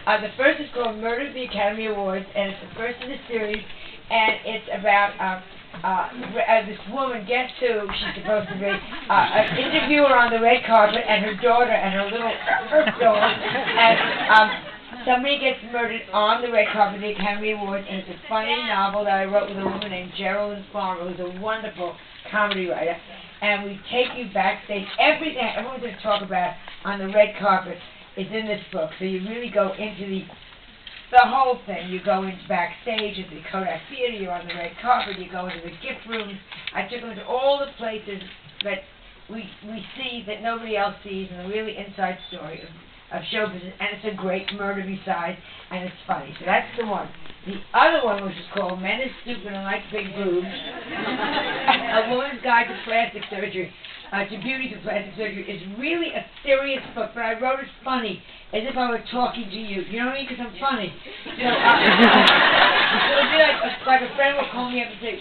The first is called Murder at the Academy Awards, and it's the first in the series, and it's about this woman, guess who she's supposed to be, an interviewer on the red carpet, and her daughter and her little Earth dog, and somebody gets murdered on the red carpet at the Academy Awards, and it's a funny novel that I wrote with a woman named Geraldine Farmer, who's a wonderful comedy writer, and we take you backstage. Everything everyone's going to talk about on the red carpet is in this book, so you really go into the whole thing. You go into backstage at the Kodak Theater, you're on the red carpet, you go into the gift rooms. I took them to all the places that we see that nobody else sees, and a really inside story of show business, and it's a great murder besides, and it's funny. So that's the one. The other one, which is called Men is Stupid and Like Big Boobs, A Woman's Guide to Plastic Surgery, to Beauty to Plastic Surgery, is really a serious book, but I wrote it funny, as if I were talking to you. You know what I mean? Because I'm funny. So, so it'd be like a friend will call me up and say,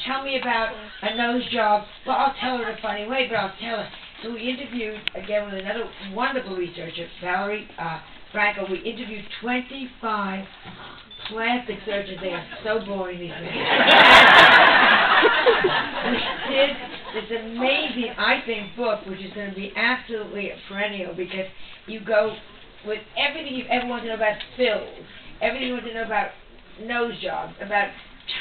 tell me about a nose job. Well, I'll tell her in a funny way, but I'll tell her. So we interviewed, again, with another wonderful researcher, Valerie Franco. We interviewed 25 plastic surgeons. They are so boring, these days. We did this amazing, I think, book, which is going to be absolutely a perennial, because you go with everything you ever want to know about fills, everything you want to know about nose jobs, about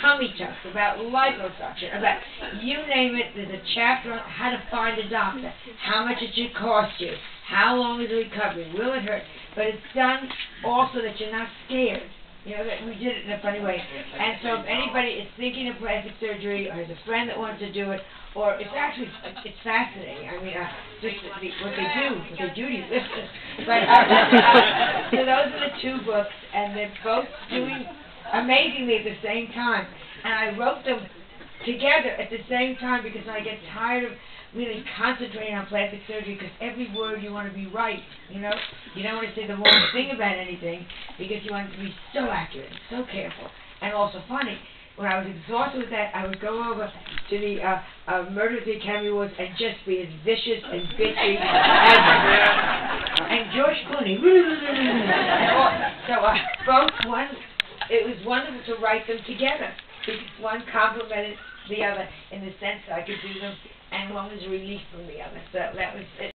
tummy tucks, about liposuction, about you name it. There's a chapter on how to find a doctor, how much it should cost you, how long is the recovery, will it hurt, but it's done also that you're not scared. You know, that we did it in a funny way. And so if anybody is thinking of plastic surgery, or has a friend that wants to do it, or it's actually, it's fascinating. I mean, just what they do to you. But, so those are the two books, and they're both doing amazingly at the same time. And I wrote them together at the same time because I get tired of really concentrating on plastic surgery, because every word you want to be right, you know? You don't want to say the wrong thing about anything, because you want it to be so accurate, so careful, and also funny. When I was exhausted with that, I would go over to the Murder at the Academy Awards and just be as vicious and bitchy and George Clooney. So both one, it was wonderful to write them together, because one complemented the other in the sense that I could do them, and one was a relief from the other. So that was it.